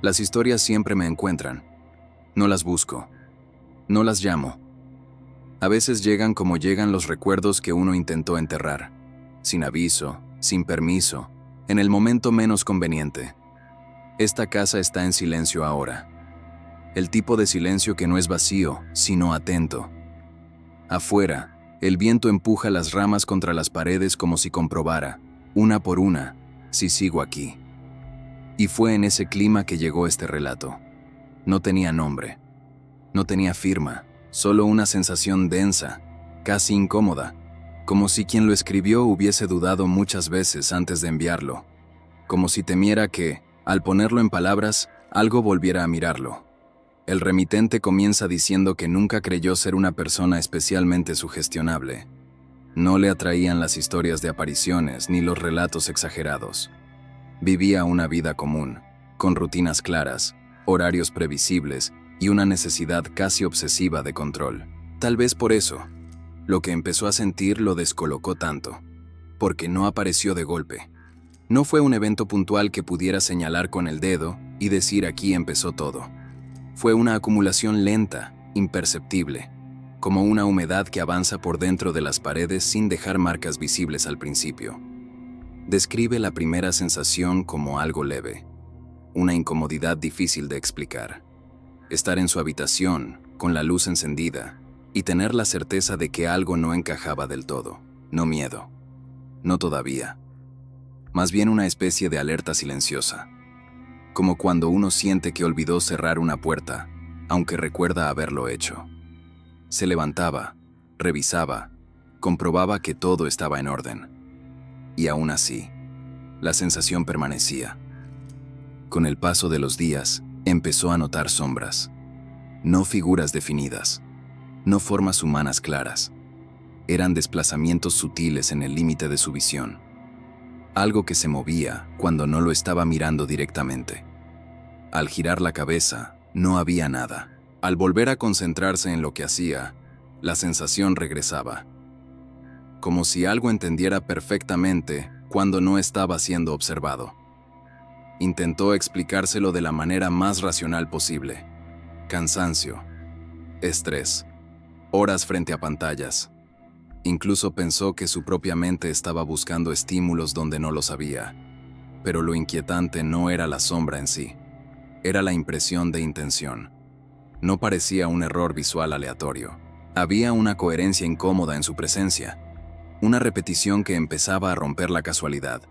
Las historias siempre me encuentran. No las busco. No las llamo. A veces llegan como llegan los recuerdos que uno intentó enterrar, sin aviso, sin permiso, en el momento menos conveniente. Esta casa está en silencio ahora. El tipo de silencio que no es vacío, sino atento. Afuera, el viento empuja las ramas contra las paredes como si comprobara, una por una, si sigo aquí. Y fue en ese clima que llegó este relato. No tenía nombre. No tenía firma, solo una sensación densa, casi incómoda, como si quien lo escribió hubiese dudado muchas veces antes de enviarlo, como si temiera que, al ponerlo en palabras, algo volviera a mirarlo. El remitente comienza diciendo que nunca creyó ser una persona especialmente sugestionable. No le atraían las historias de apariciones ni los relatos exagerados. Vivía una vida común, con rutinas claras, horarios previsibles y una necesidad casi obsesiva de control. Tal vez por eso, lo que empezó a sentir lo descolocó tanto, porque no apareció de golpe. No fue un evento puntual que pudiera señalar con el dedo y decir aquí empezó todo. Fue una acumulación lenta, imperceptible, como una humedad que avanza por dentro de las paredes sin dejar marcas visibles al principio. Describe la primera sensación como algo leve, una incomodidad difícil de explicar. Estar en su habitación, con la luz encendida, y tener la certeza de que algo no encajaba del todo. No miedo. No todavía. Más bien una especie de alerta silenciosa. Como cuando uno siente que olvidó cerrar una puerta, aunque recuerda haberlo hecho. Se levantaba, revisaba, comprobaba que todo estaba en orden. Y aún así, la sensación permanecía. Con el paso de los días, empezó a notar sombras. No figuras definidas, no formas humanas claras. Eran desplazamientos sutiles en el límite de su visión. Algo que se movía cuando no lo estaba mirando directamente. Al girar la cabeza, no había nada. Al volver a concentrarse en lo que hacía, la sensación regresaba. Como si algo entendiera perfectamente cuando no estaba siendo observado. Intentó explicárselo de la manera más racional posible. Cansancio, estrés, horas frente a pantallas. Incluso pensó que su propia mente estaba buscando estímulos donde no los había. Pero lo inquietante no era la sombra en sí. Era la impresión de intención. No parecía un error visual aleatorio. Había una coherencia incómoda en su presencia. Una repetición que empezaba a romper la casualidad.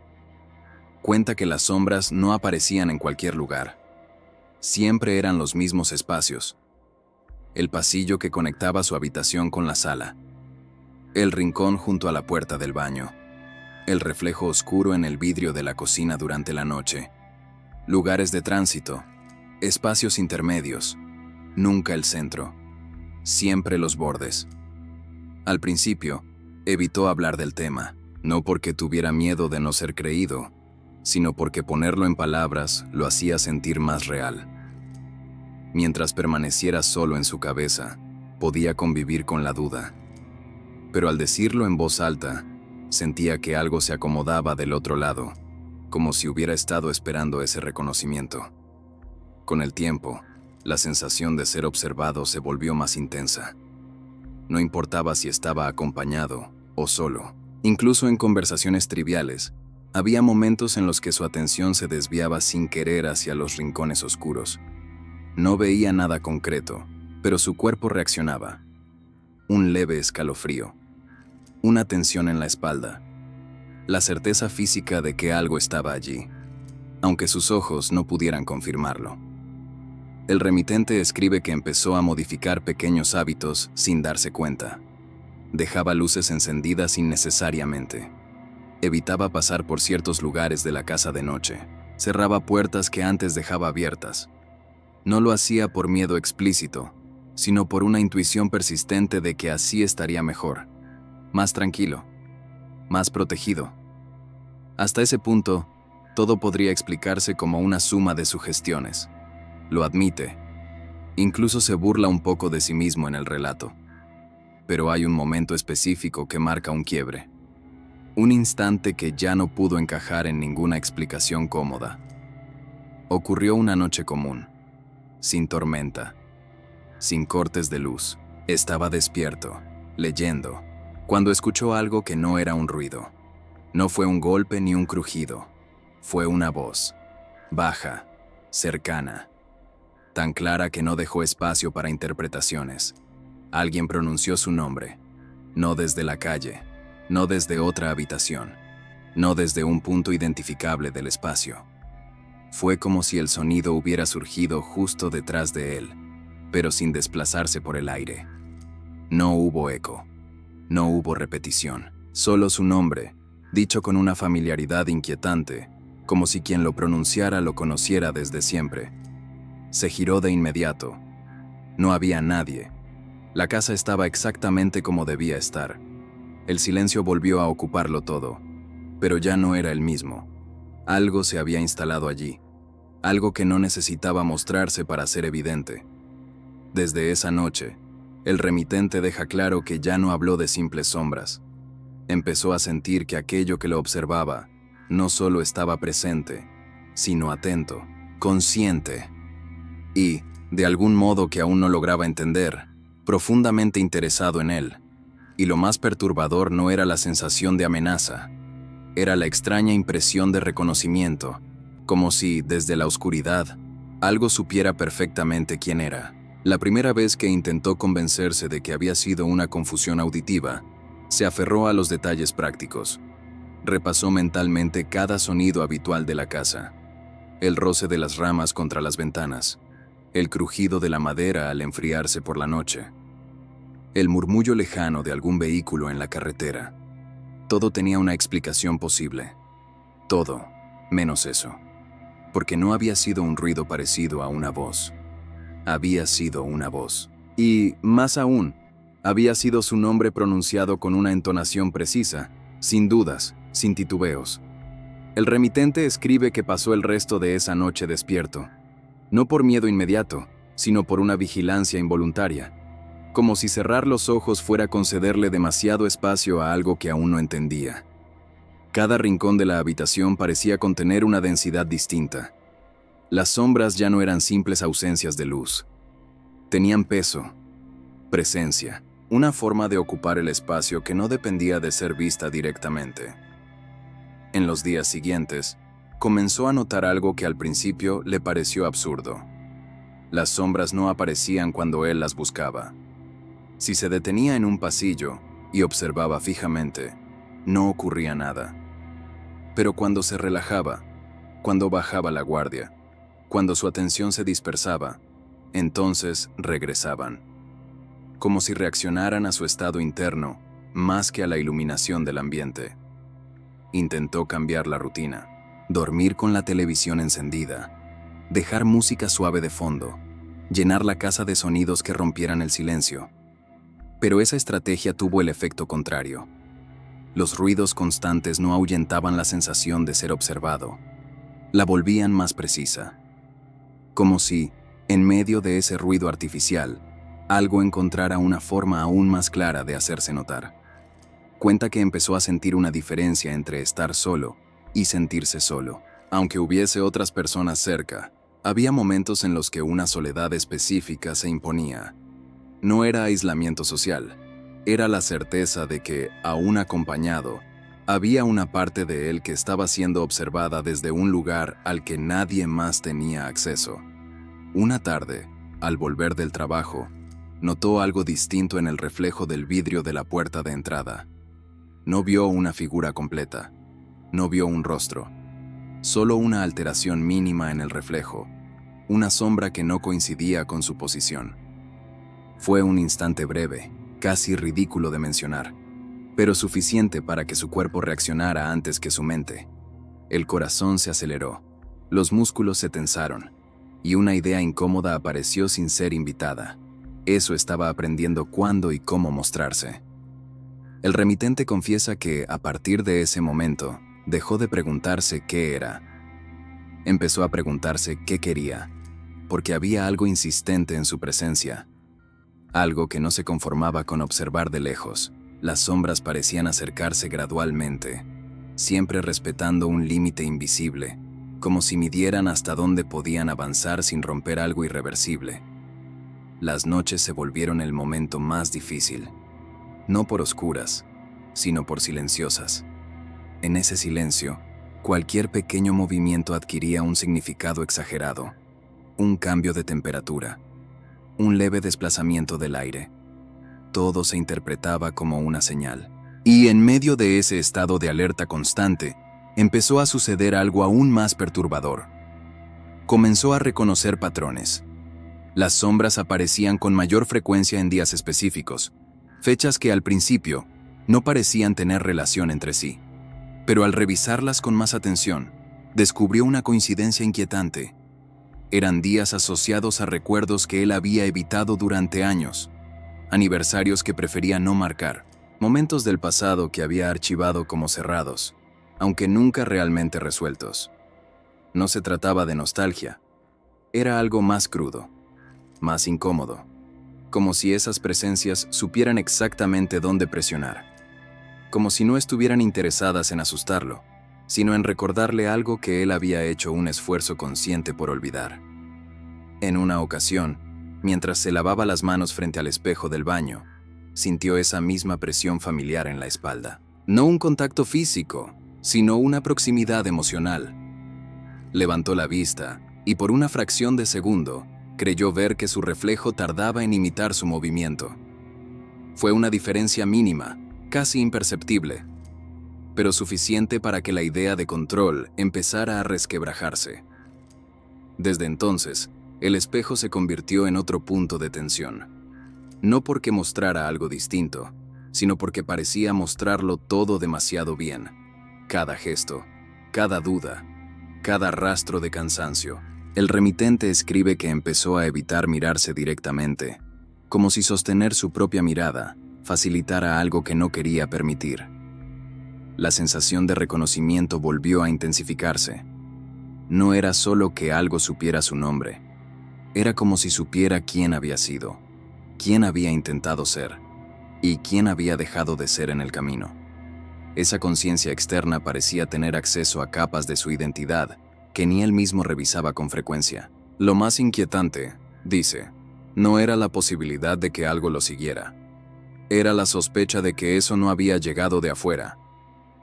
Cuenta que las sombras no aparecían en cualquier lugar. Siempre eran los mismos espacios. El pasillo que conectaba su habitación con la sala. El rincón junto a la puerta del baño. El reflejo oscuro en el vidrio de la cocina durante la noche. Lugares de tránsito. Espacios intermedios. Nunca el centro. Siempre los bordes. Al principio, evitó hablar del tema, no porque tuviera miedo de no ser creído, sino porque ponerlo en palabras lo hacía sentir más real. Mientras permaneciera solo en su cabeza, podía convivir con la duda. Pero al decirlo en voz alta, sentía que algo se acomodaba del otro lado, como si hubiera estado esperando ese reconocimiento. Con el tiempo, la sensación de ser observado se volvió más intensa. No importaba si estaba acompañado o solo. Incluso en conversaciones triviales, había momentos en los que su atención se desviaba sin querer hacia los rincones oscuros. No veía nada concreto, pero su cuerpo reaccionaba. Un leve escalofrío, una tensión en la espalda, la certeza física de que algo estaba allí, aunque sus ojos no pudieran confirmarlo. El remitente escribe que empezó a modificar pequeños hábitos sin darse cuenta. Dejaba luces encendidas innecesariamente. Evitaba pasar por ciertos lugares de la casa de noche. Cerraba puertas que antes dejaba abiertas. No lo hacía por miedo explícito, sino por una intuición persistente de que así estaría mejor, más tranquilo, más protegido. Hasta ese punto, todo podría explicarse como una suma de sugestiones. Lo admite. Incluso se burla un poco de sí mismo en el relato. Pero hay un momento específico que marca un quiebre. Un instante que ya no pudo encajar en ninguna explicación cómoda. Ocurrió una noche común, sin tormenta, sin cortes de luz. Estaba despierto, leyendo, cuando escuchó algo que no era un ruido. No fue un golpe ni un crujido. Fue una voz, baja, cercana, tan clara que no dejó espacio para interpretaciones. Alguien pronunció su nombre, no desde la calle, no desde otra habitación, no desde un punto identificable del espacio. Fue como si el sonido hubiera surgido justo detrás de él, pero sin desplazarse por el aire. No hubo eco, no hubo repetición, solo su nombre, dicho con una familiaridad inquietante, como si quien lo pronunciara lo conociera desde siempre. Se giró de inmediato. No había nadie. La casa estaba exactamente como debía estar. El silencio volvió a ocuparlo todo, pero ya no era el mismo. Algo se había instalado allí, algo que no necesitaba mostrarse para ser evidente. Desde esa noche, el remitente deja claro que ya no habló de simples sombras. Empezó a sentir que aquello que lo observaba no solo estaba presente, sino atento, consciente y, de algún modo que aún no lograba entender, profundamente interesado en él. Y lo más perturbador no era la sensación de amenaza, era la extraña impresión de reconocimiento, como si, desde la oscuridad, algo supiera perfectamente quién era. La primera vez que intentó convencerse de que había sido una confusión auditiva, se aferró a los detalles prácticos. Repasó mentalmente cada sonido habitual de la casa: el roce de las ramas contra las ventanas, el crujido de la madera al enfriarse por la noche, el murmullo lejano de algún vehículo en la carretera. Todo tenía una explicación posible. Todo, menos eso. Porque no había sido un ruido parecido a una voz. Había sido una voz. Y, más aún, había sido su nombre pronunciado con una entonación precisa, sin dudas, sin titubeos. El remitente escribe que pasó el resto de esa noche despierto, no por miedo inmediato, sino por una vigilancia involuntaria, como si cerrar los ojos fuera concederle demasiado espacio a algo que aún no entendía. Cada rincón de la habitación parecía contener una densidad distinta. Las sombras ya no eran simples ausencias de luz. Tenían peso, presencia, una forma de ocupar el espacio que no dependía de ser vista directamente. En los días siguientes, comenzó a notar algo que al principio le pareció absurdo. Las sombras no aparecían cuando él las buscaba. Si se detenía en un pasillo y observaba fijamente, no ocurría nada. Pero cuando se relajaba, cuando bajaba la guardia, cuando su atención se dispersaba, entonces regresaban, como si reaccionaran a su estado interno más que a la iluminación del ambiente. Intentó cambiar la rutina, dormir con la televisión encendida, dejar música suave de fondo, llenar la casa de sonidos que rompieran el silencio. Pero esa estrategia tuvo el efecto contrario. Los ruidos constantes no ahuyentaban la sensación de ser observado, la volvían más precisa. Como si, en medio de ese ruido artificial, algo encontrara una forma aún más clara de hacerse notar. Cuenta que empezó a sentir una diferencia entre estar solo y sentirse solo. Aunque hubiese otras personas cerca, había momentos en los que una soledad específica se imponía. No era aislamiento social, era la certeza de que, aún acompañado, había una parte de él que estaba siendo observada desde un lugar al que nadie más tenía acceso. Una tarde, al volver del trabajo, notó algo distinto en el reflejo del vidrio de la puerta de entrada. No vio una figura completa, no vio un rostro, solo una alteración mínima en el reflejo, una sombra que no coincidía con su posición. Fue un instante breve, casi ridículo de mencionar, pero suficiente para que su cuerpo reaccionara antes que su mente. El corazón se aceleró, los músculos se tensaron, y una idea incómoda apareció sin ser invitada. Eso estaba aprendiendo cuándo y cómo mostrarse. El remitente confiesa que, a partir de ese momento, dejó de preguntarse qué era. Empezó a preguntarse qué quería, porque había algo insistente en su presencia. Algo que no se conformaba con observar de lejos. Las sombras parecían acercarse gradualmente, siempre respetando un límite invisible, como si midieran hasta dónde podían avanzar sin romper algo irreversible. Las noches se volvieron el momento más difícil, no por oscuras, sino por silenciosas. En ese silencio, cualquier pequeño movimiento adquiría un significado exagerado, un cambio de temperatura, un leve desplazamiento del aire. Todo se interpretaba como una señal. Y en medio de ese estado de alerta constante, empezó a suceder algo aún más perturbador. Comenzó a reconocer patrones. Las sombras aparecían con mayor frecuencia en días específicos, fechas que al principio no parecían tener relación entre sí. Pero al revisarlas con más atención, descubrió una coincidencia inquietante. Eran días asociados a recuerdos que él había evitado durante años, aniversarios que prefería no marcar, momentos del pasado que había archivado como cerrados, aunque nunca realmente resueltos. No se trataba de nostalgia, era algo más crudo, más incómodo, como si esas presencias supieran exactamente dónde presionar, como si no estuvieran interesadas en asustarlo, sino en recordarle algo que él había hecho un esfuerzo consciente por olvidar. En una ocasión, mientras se lavaba las manos frente al espejo del baño, sintió esa misma presión familiar en la espalda. No un contacto físico, sino una proximidad emocional. Levantó la vista y por una fracción de segundo creyó ver que su reflejo tardaba en imitar su movimiento. Fue una diferencia mínima, casi imperceptible, pero suficiente para que la idea de control empezara a resquebrajarse. Desde entonces, el espejo se convirtió en otro punto de tensión. No porque mostrara algo distinto, sino porque parecía mostrarlo todo demasiado bien. Cada gesto, cada duda, cada rastro de cansancio. El remitente escribe que empezó a evitar mirarse directamente, como si sostener su propia mirada facilitara algo que no quería permitir. La sensación de reconocimiento volvió a intensificarse. No era solo que algo supiera su nombre, era como si supiera quién había sido, quién había intentado ser y quién había dejado de ser en el camino. Esa conciencia externa parecía tener acceso a capas de su identidad que ni él mismo revisaba con frecuencia. Lo más inquietante, dice, no era la posibilidad de que algo lo siguiera. Era la sospecha de que eso no había llegado de afuera,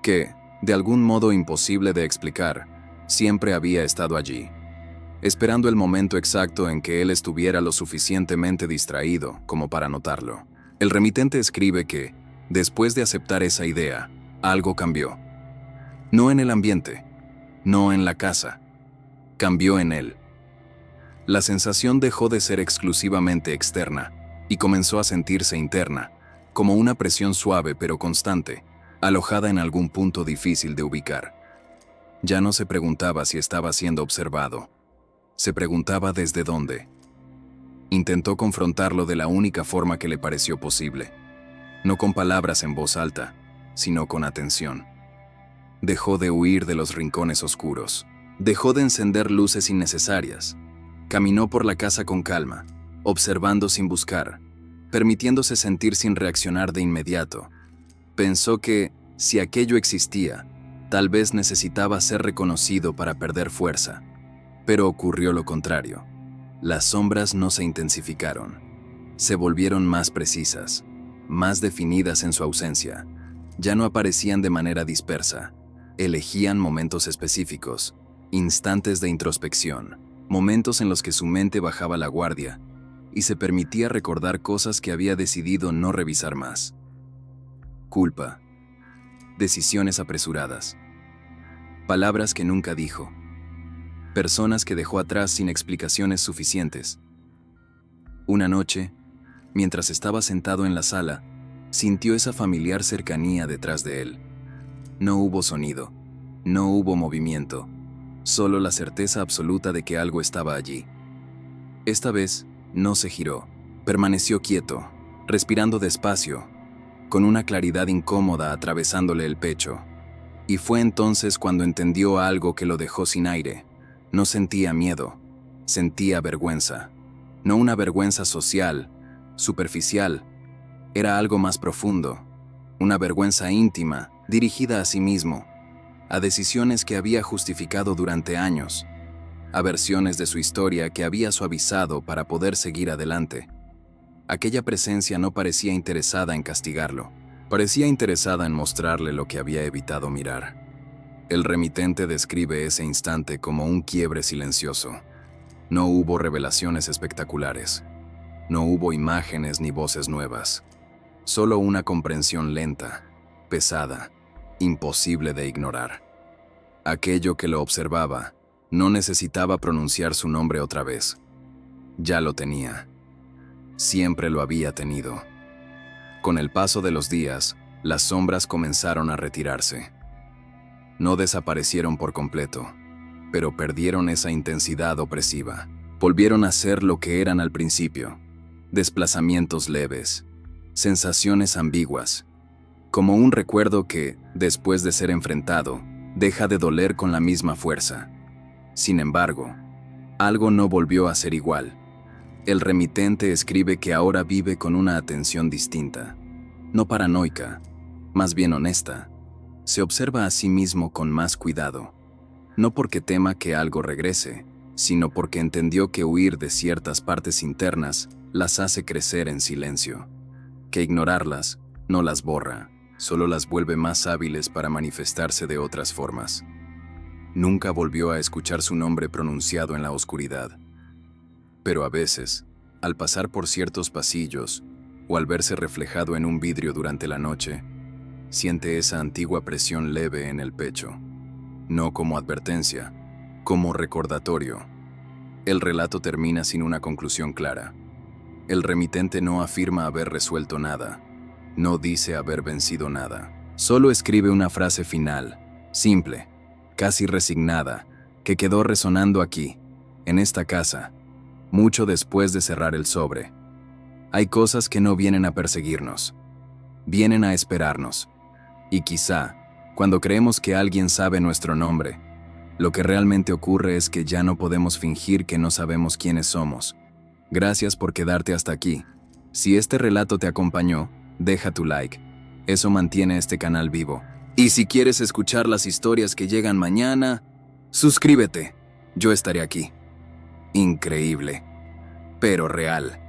que, de algún modo imposible de explicar, siempre había estado allí, esperando el momento exacto en que él estuviera lo suficientemente distraído como para notarlo. El remitente escribe que, después de aceptar esa idea, algo cambió. No en el ambiente, no en la casa, cambió en él. La sensación dejó de ser exclusivamente externa y comenzó a sentirse interna, como una presión suave pero constante, alojada en algún punto difícil de ubicar. Ya no se preguntaba si estaba siendo observado, se preguntaba desde dónde. Intentó confrontarlo de la única forma que le pareció posible, no con palabras en voz alta, sino con atención. Dejó de huir de los rincones oscuros, dejó de encender luces innecesarias, caminó por la casa con calma, observando sin buscar, permitiéndose sentir sin reaccionar de inmediato. Pensó que, si aquello existía, tal vez necesitaba ser reconocido para perder fuerza. Pero ocurrió lo contrario. Las sombras no se intensificaron. Se volvieron más precisas, más definidas en su ausencia. Ya no aparecían de manera dispersa. Elegían momentos específicos, instantes de introspección, momentos en los que su mente bajaba la guardia y se permitía recordar cosas que había decidido no revisar más. Culpa, decisiones apresuradas, palabras que nunca dijo, personas que dejó atrás sin explicaciones suficientes. Una noche, mientras estaba sentado en la sala, sintió esa familiar cercanía detrás de él. No hubo sonido, no hubo movimiento, solo la certeza absoluta de que algo estaba allí. Esta vez, no se giró, permaneció quieto, respirando despacio, con una claridad incómoda atravesándole el pecho. Y fue entonces cuando entendió algo que lo dejó sin aire. No sentía miedo, sentía vergüenza. No una vergüenza social, superficial, era algo más profundo, una vergüenza íntima, dirigida a sí mismo, a decisiones que había justificado durante años, a versiones de su historia que había suavizado para poder seguir adelante. Aquella presencia no parecía interesada en castigarlo, parecía interesada en mostrarle lo que había evitado mirar. El remitente describe ese instante como un quiebre silencioso. No hubo revelaciones espectaculares. No hubo imágenes ni voces nuevas. Solo una comprensión lenta, pesada, imposible de ignorar. Aquello que lo observaba no necesitaba pronunciar su nombre otra vez. Ya lo tenía. Siempre lo había tenido. Con el paso de los días, las sombras comenzaron a retirarse. No desaparecieron por completo, pero perdieron esa intensidad opresiva. Volvieron a ser lo que eran al principio: desplazamientos leves, sensaciones ambiguas, como un recuerdo que, después de ser enfrentado, deja de doler con la misma fuerza. Sin embargo, algo no volvió a ser igual. El remitente escribe que ahora vive con una atención distinta, no paranoica, más bien honesta. Se observa a sí mismo con más cuidado, no porque tema que algo regrese, sino porque entendió que huir de ciertas partes internas las hace crecer en silencio, que ignorarlas no las borra, solo las vuelve más hábiles para manifestarse de otras formas. Nunca volvió a escuchar su nombre pronunciado en la oscuridad. Pero a veces, al pasar por ciertos pasillos o al verse reflejado en un vidrio durante la noche, siente esa antigua presión leve en el pecho, no como advertencia, como recordatorio. El relato termina sin una conclusión clara. El remitente no afirma haber resuelto nada, no dice haber vencido nada. Solo escribe una frase final, simple, casi resignada, que quedó resonando aquí, en esta casa, mucho después de cerrar el sobre. Hay cosas que no vienen a perseguirnos, vienen a esperarnos. Y quizá, cuando creemos que alguien sabe nuestro nombre, lo que realmente ocurre es que ya no podemos fingir que no sabemos quiénes somos. Gracias por quedarte hasta aquí. Si este relato te acompañó, deja tu like. Eso mantiene este canal vivo. Y si quieres escuchar las historias que llegan mañana, suscríbete. Yo estaré aquí. Increíble, pero real.